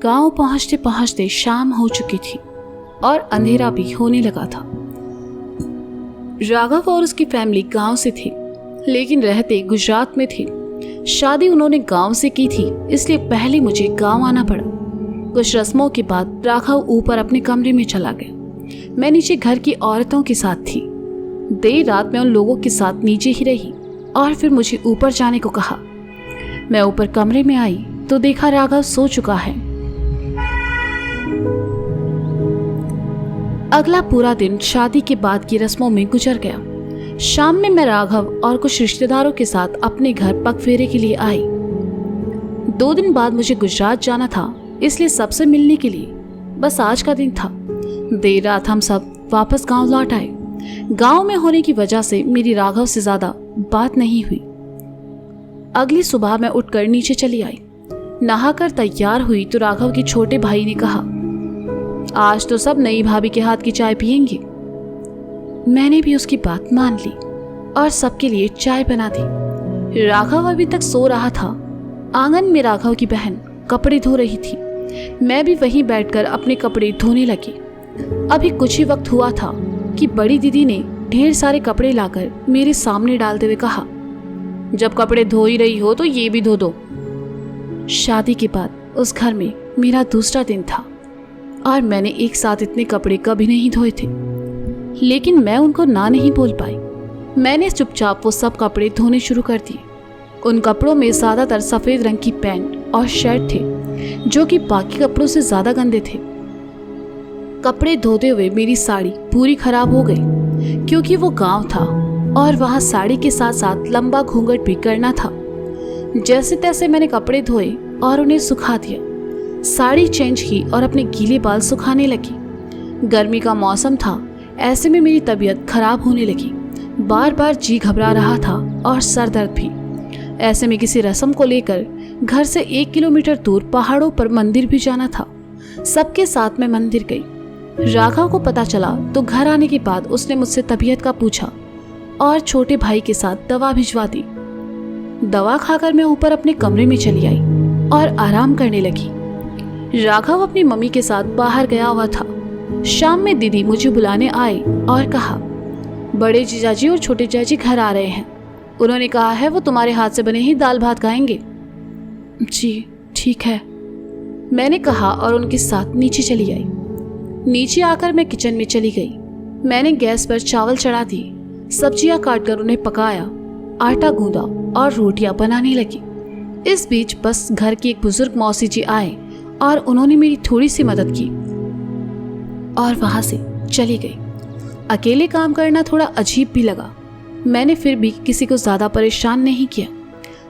गांव पहुंचते पहुंचते शाम हो चुकी थी और अंधेरा भी होने लगा था। राघव और उसकी फैमिली गांव से थी, लेकिन रहते गुजरात में थे। शादी उन्होंने गांव से की थी, इसलिए पहले मुझे गांव आना पड़ा। कुछ रस्मों के बाद राघव ऊपर अपने कमरे में चला गया। मैं नीचे घर की औरतों के साथ थी। देर रात में उन लोगों के साथ नीचे ही रही और फिर मुझे ऊपर जाने को कहा। मैं ऊपर कमरे में आई तो देखा राघव सो चुका है। अगला पूरा दिन शादी के बाद की रस्मों में गुजर गया। शाम में मैं राघव और कुछ रिश्तेदारों के साथ अपने घर पगफेरे के लिए आई। 2 दिन बाद मुझे गुजरात जाना था, इसलिए सबसे मिलने के लिए बस आज का दिन था। देर रात हम सब वापस गांव लौट आए। गांव में होने की वजह से मेरी राघव से ज्यादा बात नहीं हुई। अगली सुबह मैं उठकर नीचे चली आई। नहाकर तैयार हुई तो राघव के छोटे भाई ने कहा, आज तो सब नई भाभी के हाथ की चाय पियेंगे। मैंने भी उसकी बात मान ली और सबके लिए चाय बना दी। राघव अभी तक सो रहा था। आंगन में राघव की बहन कपड़े धो रही थी। मैं भी वहीं बैठकर अपने कपड़े धोने लगी। अभी कुछ ही वक्त हुआ था कि बड़ी दीदी ने ढेर सारे कपड़े लाकर मेरे सामने डालते हुए कहा, जब कपड़े धो ही रही हो तो ये भी धो दो। शादी के बाद उस घर में मेरा दूसरा दिन था और मैंने एक साथ इतने कपड़े कभी नहीं धोए थे, लेकिन मैं उनको ना नहीं बोल पाई। मैंने चुपचाप वो सब कपड़े धोने शुरू कर दिए। उन कपड़ों में ज्यादातर सफेद रंग की पैंट और शर्ट थे, जो कि बाकी कपड़ों से ज्यादा गंदे थे। कपड़े धोते हुए मेरी साड़ी पूरी खराब हो गई, क्योंकि वो गांव था और वहां साड़ी के साथ साथ लंबा घूंघट भी करना था। जैसे तैसे मैंने कपड़े धोए और उन्हें सुखा दिया। साड़ी चेंज की और अपने गीले बाल सुखाने लगी। गर्मी का मौसम था, ऐसे में मेरी तबीयत खराब होने लगी। बार बार जी घबरा रहा था और सर दर्द भी। ऐसे में किसी रस्म को लेकर घर से 1 किलोमीटर दूर पहाड़ों पर मंदिर भी जाना था। सबके साथ मैं मंदिर गई। राघव को पता चला तो घर आने के बाद उसने मुझसे तबीयत का पूछा और छोटे भाई के साथ दवा भिजवा दी। दवा खाकर मैं ऊपर अपने कमरे में चली आई और आराम करने लगी। राघव अपनी मम्मी के साथ बाहर गया हुआ था। शाम में दीदी मुझे बुलाने आए और कहा, बड़े जीजाजी और छोटे जीजाजी घर आ रहे हैं। उन्होंने कहा है वो तुम्हारे हाथ से बने ही दाल भात खाएंगे। जी ठीक है, मैंने कहा और उनके साथ नीचे चली आई। नीचे आकर मैं किचन में चली गई। मैंने गैस पर चावल चढ़ा दिए, सब्जियां काटकर उन्हें पकाया, आटा गूंदा और रोटियां बनाने लगी। इस बीच बस घर की एक बुजुर्ग मौसी जी आए और उन्होंने मेरी थोड़ी सी मदद की और वहां से चली गई। अकेले काम करना थोड़ा अजीब भी लगा। मैंने फिर भी किसी को ज्यादा परेशान नहीं किया।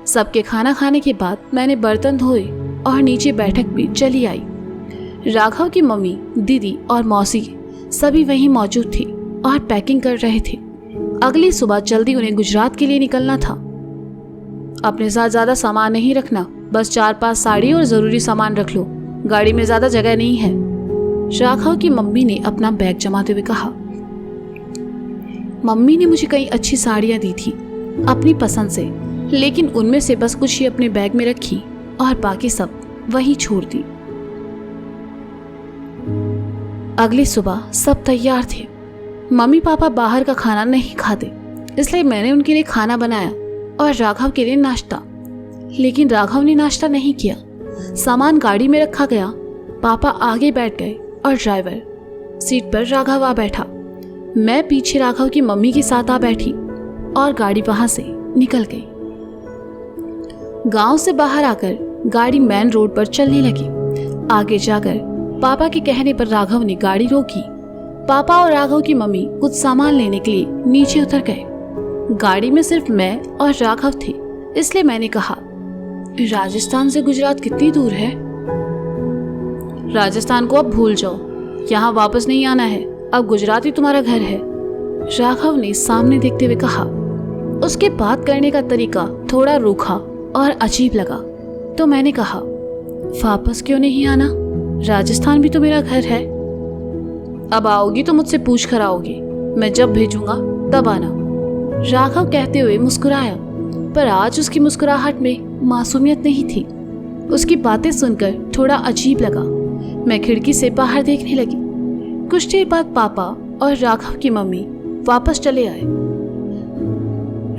सबके खाना खाने के बाद मैंने बर्तन धोए और नीचे बैठक में चली आई। राघव की मम्मी, दीदी और मौसी सभी वहीं मौजूद थी और पैकिंग कर रहे थे। अगली सुबह जल्दी उन्हें गुजरात के लिए निकलना था। अपने साथ ज्यादा सामान नहीं रखना, बस 4-5 साड़ी और जरूरी सामान रख लो, गाड़ी में ज्यादा जगह नहीं है। राघव की मम्मी ने अपना बैग जमाते हुए कहा। मम्मी ने मुझे कई अच्छी साड़ियां दी थी अपनी पसंद से, लेकिन उनमें से बस कुछ ही अपने बैग में रखी और बाकी सब वहीं छोड़ दी। अगली सुबह सब तैयार थे। मम्मी पापा बाहर का खाना नहीं खाते, इसलिए मैंने उनके लिए खाना बनाया और राघव के लिए नाश्ता। लेकिन राघव ने नाश्ता नहीं किया। सामान गाड़ी में रखा गया। पापा आगे बैठ गए और ड्राइवर सीट पर राघव आ बैठा। मैं पीछे राघव की मम्मी के साथ आ बैठी और गाड़ी वहां से निकल गई। गांव से बाहर आकर गाड़ी मेन रोड पर चलने लगी। आगे जाकर पापा के कहने पर राघव ने गाड़ी रोकी। पापा और राघव की मम्मी कुछ सामान लेने के लिए नीचे उतर गए। गाड़ी में सिर्फ मैं और राघव थे, इसलिए मैंने कहा, राजस्थान से गुजरात कितनी दूर है? राजस्थान को अब भूल जाओ, यहाँ वापस नहीं आना है, अब गुजरात ही तुम्हारा घर है, राघव ने सामने देखते हुए कहा। उसके बात करने का तरीका थोड़ा रूखा और अजीब लगा, तो मैंने कहा, वापस क्यों नहीं आना? राजस्थान भी तो मेरा घर है। अब आओगी तो मुझसे पूछ कर आओगी, मैं जब भेजूंगा तब आना, राघव कहते हुए मुस्कुराया। पर आज उसकी मुस्कुराहट में मासूमियत नहीं थी। उसकी बातें सुनकर थोड़ा अजीब लगा। मैं खिड़की से बाहर देखने लगी। कुछ देर बाद पापा और राघव की मम्मी वापस चले आए।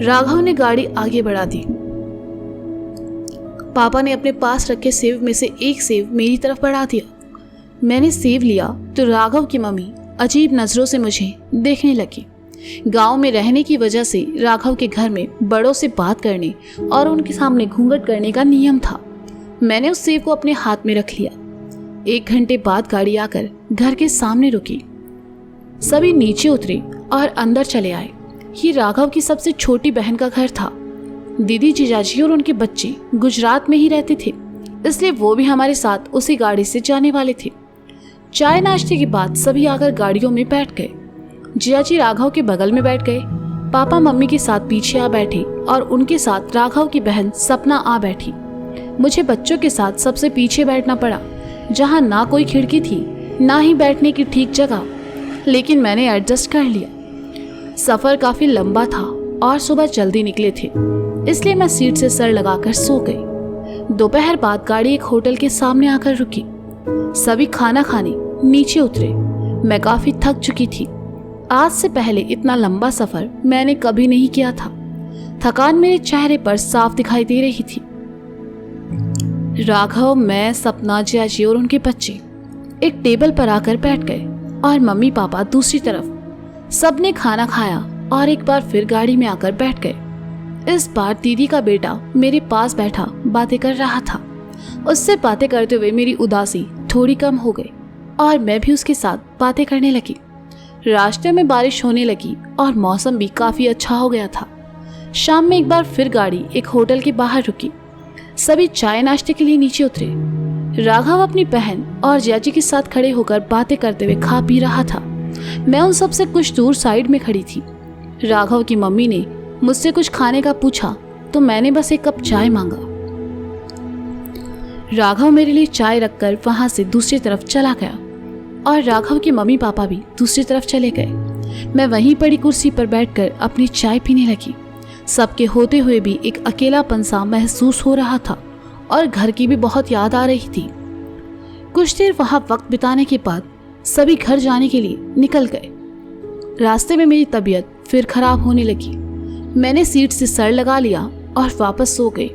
राघव ने गाड़ी आगे बढ़ा दी। पापा ने अपने पास रखे सेब में से एक सेब मेरी तरफ बढ़ा दिया। मैंने सेब लिया तो राघव की मम्मी अजीब नजरों से मुझे देखने लगी। गांव में रहने की वजह से राघव के घर में बड़ों से बात करने और उनके सामने घूंघट करने का नियम था। मैंने उस सेब को अपने हाथ में रख लिया। 1 घंटे बाद गाड़ी आकर घर के सामने रुकी। सभी नीचे उतरे और अंदर चले आए। ये राघव की सबसे छोटी बहन का घर था। दीदी, जीजाजी और उनके बच्चे गुजरात में ही रहते थे, इसलिए वो भी हमारे साथ उसी गाड़ी से जाने वाले थे। चाय नाश्ते के बाद सभी आकर गाड़ियों में बैठ गए। जियाजी राघव के बगल में बैठ गए। पापा मम्मी के साथ पीछे आ बैठे और उनके साथ राघव की बहन सपना आ बैठी। मुझे बच्चों के साथ सबसे पीछे बैठना पड़ा, जहां ना कोई खिड़की थी ना ही बैठने की ठीक जगह, लेकिन मैंने एडजस्ट कर लिया। सफर काफी लंबा था और सुबह जल्दी निकले थे, इसलिए मैं सीट से सर लगाकर सो गई। दोपहर बाद गाड़ी एक होटल के सामने आकर रुकी। सभी खाना खाने नीचे उतरे। मैं काफी थक चुकी थी। आज से पहले इतना लंबा सफर मैंने कभी नहीं किया था। थकान मेरे चेहरे पर साफ दिखाई दे रही थी। राघव, मैं, सपना, जियाजी और उनके बच्चे एक टेबल पर आकर बैठ गए और मम्मी पापा दूसरी तरफ। सबने खाना खाया और एक बार फिर गाड़ी में आकर बैठ गए। इस बार दीदी का बेटा मेरे पास बैठा बातें कर रहा था। उससे बातें करते हुए मेरी उदासी थोड़ी कम हो गई और मैं भी उसके साथ बातें करने लगी। रास्ते में बारिश होने लगी और मौसम भी काफी अच्छा हो गया था। शाम में एक बार फिर गाड़ी एक होटल के बाहर रुकी। सभी चाय नाश्ते के लिए नीचे उतरे। राघव अपनी बहन और जियाजी के साथ खड़े होकर बातें करते हुए खा पी रहा था। मैं उन सबसे कुछ दूर साइड में खड़ी थी। राघव की मम्मी ने मुझसे कुछ खाने का पूछा तो मैंने बस एक कप चाय मांगा। राघव मेरे लिए चाय रखकर वहां से दूसरी तरफ चला गया और राघव के मम्मी पापा भी दूसरी तरफ चले गए। मैं वहीं पड़ी कुर्सी पर बैठकर अपनी चाय पीने लगी। सबके होते हुए भी एक अकेलापन सा महसूस हो रहा था और घर की भी बहुत याद आ रही थी। कुछ देर वहां वक्त बिताने के बाद सभी घर जाने के लिए निकल गए। रास्ते में मेरी तबीयत फिर खराब होने लगी। मैंने सीट से सर लगा लिया और वापस सो गई।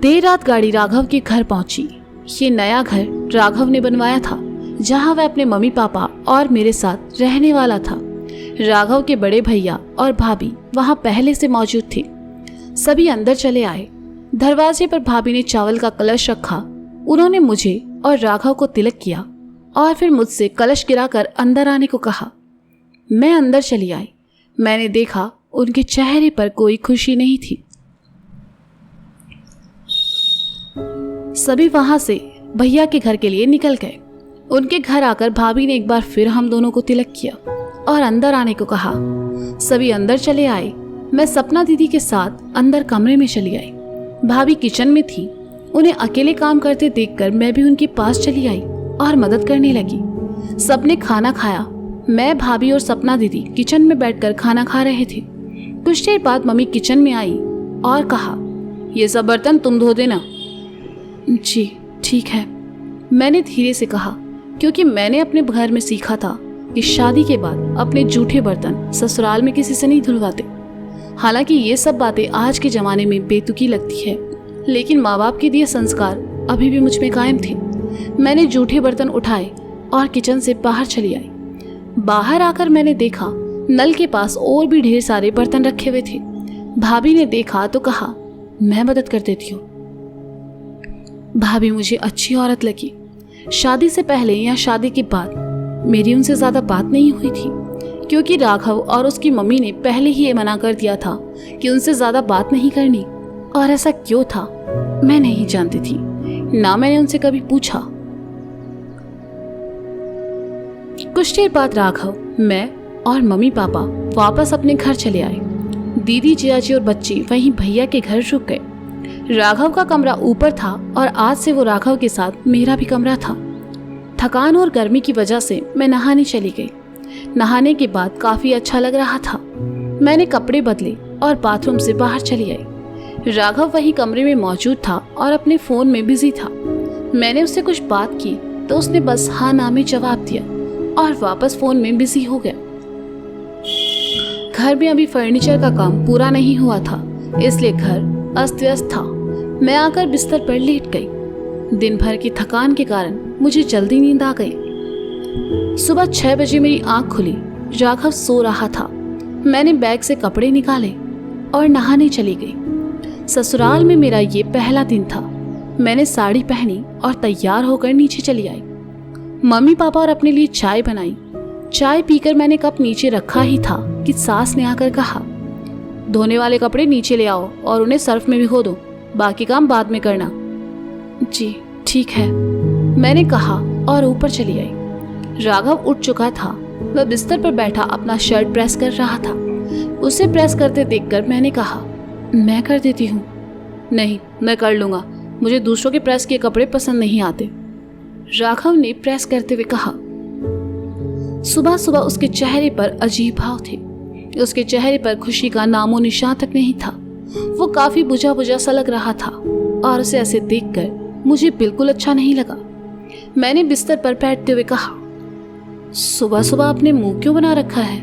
देर रात गाड़ी राघव के घर पहुंची। ये नया घर राघव ने बनवाया था, जहां वह अपने मम्मी पापा और मेरे साथ रहने वाला था। राघव के बड़े भैया और भाभी वहां पहले से मौजूद थे। सभी अंदर चले आए। दरवाजे पर भाभी ने चावल का कलश रखा। उन्होंने मुझे और राघव को तिलक किया और फिर मुझसे कलश गिराकर अंदर आने को कहा। मैं अंदर चली आई। मैंने देखा उनके चेहरे पर कोई खुशी नहीं थी। सभी वहां से भैया के घर के लिए निकल गए। उनके घर आकर भाभी ने एक बार फिर हम दोनों को तिलक किया और अंदर आने को कहा। सभी अंदर चले आए। मैं सपना दीदी के साथ अंदर कमरे में चली आई। भाभी किचन में थी। उन्हें अकेले काम करते देखकर मैं भी उनके पास चली आई और मदद करने लगी। सबने खाना खाया। मैं, भाभी और सपना दीदी किचन में बैठकर खाना खा रहे थे। कुछ देर बाद मम्मी किचन में आई और कहा, ये सब बर्तन तुम धो देना। जी ठीक है, मैंने धीरे से कहा, क्योंकि मैंने अपने घर में सीखा था कि शादी के बाद अपने जूठे बर्तन ससुराल में किसी से नहीं धुलवाते। हालांकि ये सब बातें आज के ज़माने में बेतुकी लगती है, लेकिन माँ बाप के दिए संस्कार अभी भी मुझ में कायम थे। मैंने जूठे बर्तन उठाए और किचन से बाहर चली आई। बाहर आकर मैंने देखा नल के पास और भी ढेर सारे बर्तन रखे हुए थे। भाभी ने देखा तो कहा, मैं मदद कर देती हूँ। भाभी मुझे अच्छी औरत लगी। शादी से पहले या शादी के बाद मेरी उनसे ज़्यादा बात नहीं हुई थी, क्योंकि राघव और उसकी मम्मी ने पहले ही ये मना कर दिया था कि उनसे ज़्यादा बात नहीं करनी। और ऐसा क्यों था मैं नहीं जानती थी, ना मैंने उनसे कभी पूछा। कुछ देर बाद राघव, मैं और मम्मी पापा वापस अपने घर चले आए। दीदी, जियाजी और बच्चे वहीं भैया के घर रुक गए। राघव का कमरा ऊपर था और आज से वो राघव के साथ मेरा भी कमरा था। थकान और गर्मी की वजह से मैं नहाने चली गई। नहाने के बाद काफी अच्छा लग रहा था। मैंने कपड़े बदले और बाथरूम से बाहर चली आई। राघव वही कमरे में मौजूद था और अपने फोन में बिजी था। मैंने उससे कुछ बात की तो उसने बस हाँ ना में जवाब दिया और वापस फोन में बिजी हो गया। घर में अभी फर्नीचर का काम पूरा नहीं हुआ था, इसलिए घर अस्त व्यस्त था। मैं आकर बिस्तर पर लेट गई। दिन भर की थकान के कारण मुझे जल्दी नींद आ गई। सुबह 6 बजे मेरी आंख खुली। राघव सो रहा था। मैंने बैग से कपड़े निकाले और नहाने चली गई। ससुराल में मेरा ये पहला दिन था। मैंने साड़ी पहनी और तैयार होकर नीचे चली आई। मम्मी पापा और अपने लिए चाय बनाई। चाय पीकर मैंने कप नीचे रखा ही था कि सास ने आकर कहा, धोने वाले कपड़े नीचे ले आओ और उन्हें सर्फ में भिगो दो, बाकी काम बाद में करना। जी ठीक है, मैंने कहा और ऊपर चली आई। राघव उठ चुका था। वह बिस्तर पर बैठा अपना शर्ट प्रेस कर रहा था। उसे प्रेस करते देखकर मैंने कहा, मैं कर देती हूँ। नहीं, मैं कर लूँगा, मुझे दूसरों के प्रेस किए कपड़े पसंद नहीं आते, राघव ने प्रेस करते हुए कहा। सुबह सुबह उसके चेहरे पर अजीब भाव थे। उसके चेहरे पर खुशी का नामो निशान तक नहीं था। वो काफी बुझा बुझा सा लग रहा था और उसे ऐसे देखकर मुझे बिल्कुल अच्छा नहीं लगा। मैंने बिस्तर पर बैठते हुए कहा, सुबह सुबह आपने मुंह क्यों बना रखा है?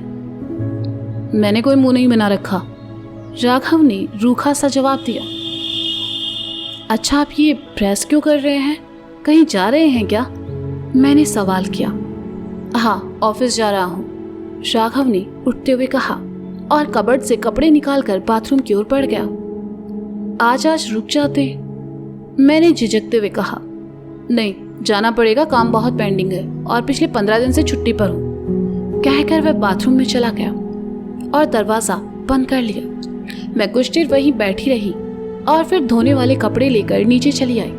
मैंने कोई मुंह नहीं बना रखा, राघव ने रूखा सा जवाब दिया। अच्छा, आप ये प्रेस क्यों कर रहे हैं? कहीं जा रहे हैं क्या? मैंने सवाल किया। हाँ, ऑफिस जा रहा हूँ, राघव ने उठते हुए कहा और कबर्ड से कपड़े निकालकर बाथरूम की ओर बढ़ गया। आज रुक जाते, मैंने झिझकते हुए कहा। नहीं, जाना पड़ेगा, काम बहुत पेंडिंग है और पिछले 15 दिन से छुट्टी पर हूँ, कहकर वह बाथरूम में चला गया और दरवाजा बंद कर लिया। मैं कुछ देर वहीं बैठी रही और फिर धोने वाले कपड़े लेकर नीचे चली आई।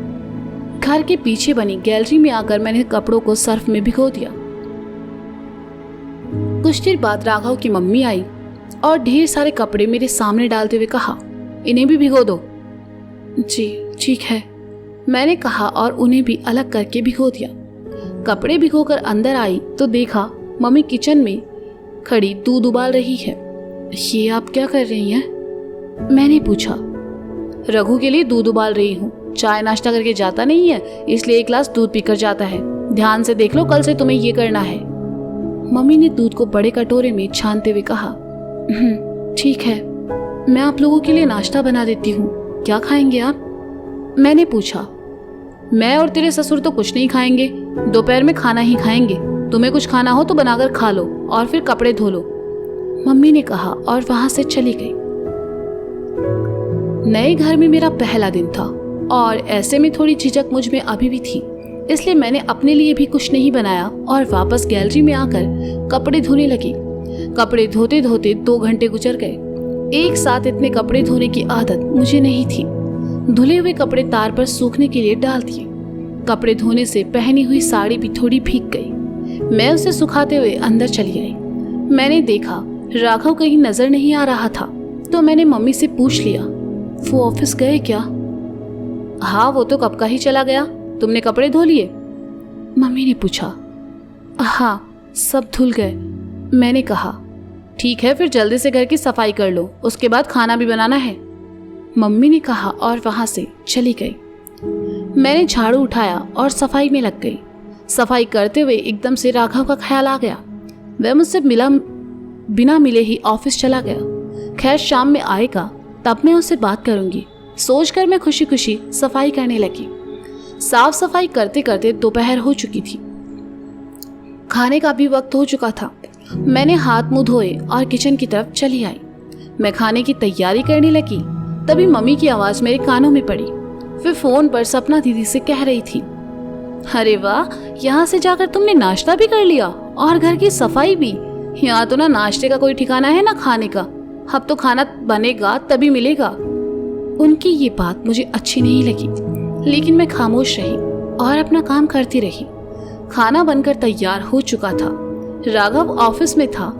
घर के पीछे बनी गैलरी में आकर मैंने कपड़ों को सर्फ में भिगो दिया। कुछ देर बाद राघव की मम्मी आई और ढेर सारे कपड़े मेरे सामने डालते हुए कहा, इन्हें भी भिगो दो। जी ठीक है, मैंने कहा और उन्हें भी अलग करके भिगो दिया। कपड़े भिगोकर अंदर आई तो देखा मम्मी किचन में खड़ी दूध उबाल रही है। ये आप क्या कर रही हैं? मैंने पूछा। रघु के लिए दूध उबाल रही हूँ। चाय नाश्ता करके जाता नहीं है, इसलिए 1 गिलास दूध पीकर जाता है। ध्यान से देख लो, कल से तुम्हें ये करना है। मम्मी ने दूध को बड़े कटोरे में छानते हुए कहा, ठीक है, मैं आप लोगों के लिए नाश्ता बना देती हूँ, क्या खाएंगे आप? मैंने पूछा। मैं और तेरे ससुर तो कुछ नहीं खाएंगे, दोपहर में खाना ही खाएंगे। तुम्हें कुछ खाना हो तो बनाकर खा लो और फिर कपड़े धो लो, मम्मी ने कहा और वहां से चली गई। नए घर में मेरा पहला दिन था और ऐसे में थोड़ी झिझक मुझ में अभी भी थी, इसलिए मैंने अपने लिए भी कुछ नहीं बनाया और वापस गैलरी में आकर कपड़े धोने लगी। कपड़े धोते धोते 2 घंटे गुजर गए। एक साथ इतने कपड़े धोने की आदत मुझे नहीं थी। धुले हुए कपड़े तार पर सूखने के लिए डाल दिए। कपड़े धोने से पहनी हुई साड़ी भी थोड़ी भीग गई। मैं उसे सुखाते हुए अंदर चली आई। मैंने देखा राघव कहीं नजर नहीं आ रहा था, तो मैंने मम्मी से पूछ लिया, वो ऑफिस गए क्या? हाँ, वो तो कब का ही चला गया। तुमने कपड़े धो लिए? मम्मी ने पूछा। हाँ, सब धुल गए, मैंने कहा। ठीक है, फिर जल्दी से घर की सफाई कर लो, उसके बाद खाना भी बनाना है, मम्मी ने कहा और वहां से चली गई। मैंने झाड़ू उठाया और सफाई में लग गई। सफाई करते हुए एकदम से राघव का ख्याल आ गया। वह मुझसे बिना मिले ही ऑफिस चला गया। खैर, शाम में आएगा तब मैं उससे बात करूंगी, सोचकर मैं खुशी खुशी सफाई करने लगी। साफ सफाई करते करते दोपहर हो चुकी थी। खाने का भी वक्त हो चुका था। मैंने हाथ मुंह धोए और किचन की तरफ चली आई। मैं खाने की तैयारी करने लगी, तभी मम्मी की आवाज मेरे कानों में पड़ी। फिर फोन पर सपना दीदी से कह रही थी, अरे वाह, यहाँ से जाकर तुमने नाश्ता भी कर लिया और घर की सफाई भी। यहाँ तो ना नाश्ते का कोई ठिकाना है ना खाने का। अब तो खाना बनेगा तभी मिलेगा। उनकी ये बात मुझे अच्छी नहीं लगी, लेकिन मैं खामोश रही और अपना काम करती रही। खाना बनकर तैयार हो चुका था। राघव ऑफिस में था।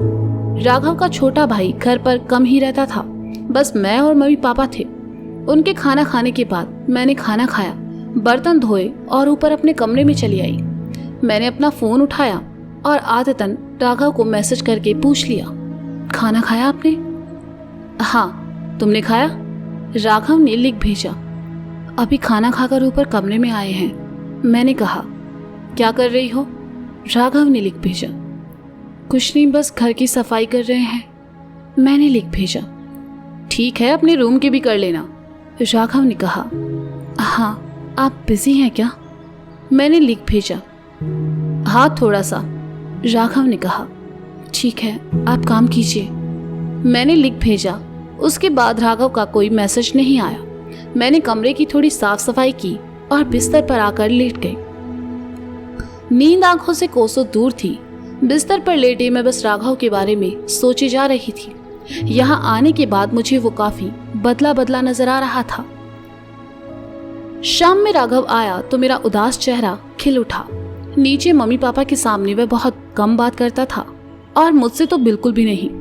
राघव का छोटा भाई घर पर कम ही रहता था। बस मैं और मम्मी पापा थे। उनके खाना खाने के बाद मैंने खाना खाया, बर्तन धोए और ऊपर अपने कमरे में चली आई। मैंने अपना फोन उठाया और आदतन राघव को मैसेज करके पूछ लिया, खाना खाया आपने? हाँ, तुमने खाया? राघव ने लिख भेजा, अभी खाना खाकर ऊपर कमरे में आए हैं। मैंने कहा, क्या कर रही हो? राघव ने लिख भेजा, कुछ नहीं, बस घर की सफाई कर रहे हैं। मैंने लिख भेजा, ठीक है, अपने रूम की भी कर लेना। राघव ने कहा, हाँ, आप बिजी हैं क्या? मैंने लिख भेजा, हाँ थोड़ा सा। राघव ने कहा, ठीक है, आप काम कीजिए। मैंने लिख भेजा। उसके बाद राघव का कोई मैसेज नहीं आया। मैंने कमरे की थोड़ी साफ सफाई की और बिस्तर पर आकर लेट गई। नींद आंखों से कोसों दूर थी। बिस्तर पर लेटे मैं बस राघव के बारे में सोचे जा रही थी। यहाँ आने के बाद मुझे वो काफी बदला बदला नजर आ रहा था। शाम में राघव आया तो मेरा उदास चेहरा खिल उठा। नीचे मम्मी पापा के सामने वह बहुत कम बात करता था और मुझसे तो बिल्कुल भी नहीं।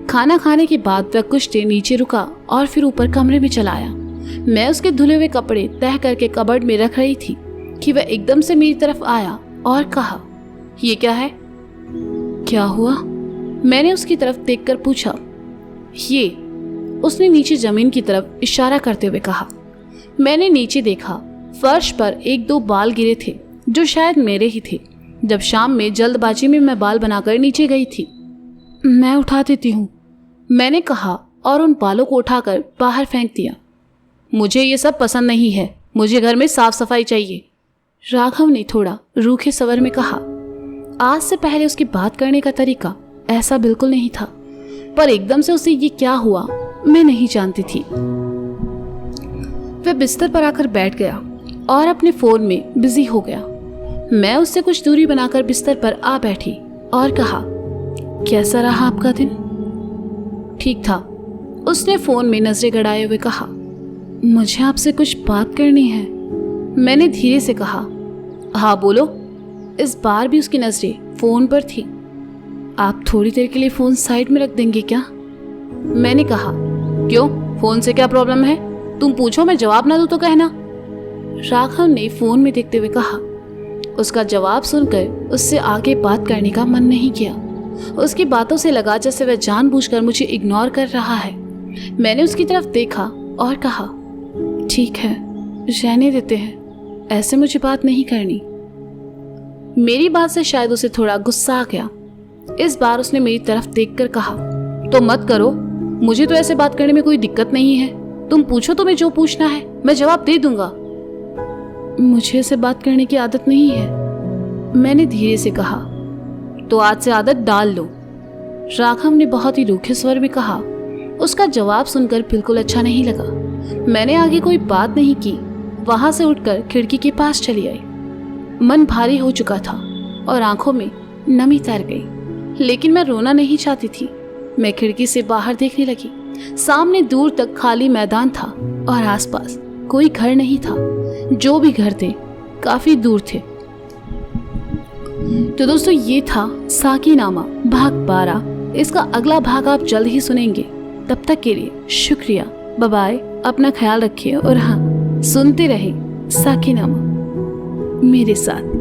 खाना खाने के बाद वह कुछ देर नीचे रुका और फिर ऊपर कमरे में चला आया। मैं उसके धुले हुए कपड़े तह करके कबर्ड में रख रही थी कि वह एकदम से मेरी तरफ आया और कहा, ये क्या है? क्या हुआ? मैंने उसकी तरफ देखकर पूछा। ये, उसने नीचे जमीन की तरफ इशारा करते हुए कहा। मैंने नीचे देखा, फर्श पर 1-2 बाल गिरे थे जो शायद मेरे ही थे। जब शाम में जल्दबाजी में मैं बाल बनाकर नीचे गई थी। मैं उठा देती हूँ, मैंने कहा और उन बालों को उठाकर बाहर फेंक दिया। मुझे ये सब पसंद नहीं है, मुझे घर में साफ सफाई चाहिए, राघव ने थोड़ा रूखे स्वर में कहा। आज से पहले उसकी बात करने का तरीका ऐसा बिल्कुल नहीं था, पर एकदम से उसे ये क्या हुआ मैं नहीं जानती थी। वह बिस्तर पर आकर बैठ गया और अपने फोन में बिजी हो गया। मैं उससे कुछ दूरी बनाकर बिस्तर पर आ बैठी और कहा, कैसा रहा आपका दिन? ठीक था, उसने फोन में नजरें गड़ाए हुए कहा। मुझे आपसे कुछ बात करनी है, मैंने धीरे से कहा। हाँ बोलो। इस बार भी उसकी नजरें फोन पर थी। आप थोड़ी देर के लिए फोन साइड में रख देंगे क्या? मैंने कहा। क्यों, फोन से क्या प्रॉब्लम है? तुम पूछो, मैं जवाब ना दूं तो कहना, राघव ने फोन में देखते हुए कहा। उसका जवाब सुनकर उससे आगे बात करने का मन नहीं किया। उसकी बातों से लगा जैसे वह जानबूझकर मुझे इग्नोर कर रहा है। मैंने उसकी तरफ देखा और कहा, ठीक है, रहने देते हैं, ऐसे मुझे बात नहीं करनी। मेरी बात से शायद उसे थोड़ा गुस्सा आ गया। इस बार उसने मेरी तरफ देखकर कहा, तो मत करो, मुझे तो ऐसे बात करने में कोई दिक्कत नहीं है। तुम पूछो, तुम्हें जो पूछना है मैं जवाब दे दूंगा। मुझे ऐसे बात करने की आदत नहीं है, मैंने धीरे से कहा। तो आज से आदत डाल लो, राघव ने बहुत ही रूखे स्वर में कहा। उसका जवाब सुनकर बिल्कुल अच्छा नहीं लगा। मैंने आगे कोई बात नहीं की, वहां से उठकर खिड़की के पास चली आई। मन भारी हो चुका था और आंखों में नमी तैर गई, लेकिन मैं रोना नहीं चाहती थी। मैं खिड़की से बाहर देखने लगी। सामने दूर तक खाली मैदान था और आसपास कोई घर नहीं था। जो भी घर थे काफी दूर थे। तो दोस्तों, ये था साकीनामा भाग 12। इसका अगला भाग आप जल्द ही सुनेंगे। तब तक के लिए शुक्रिया, बाय बाय, अपना ख्याल रखिए और हाँ, सुनते रहे साकीनामा मेरे साथ।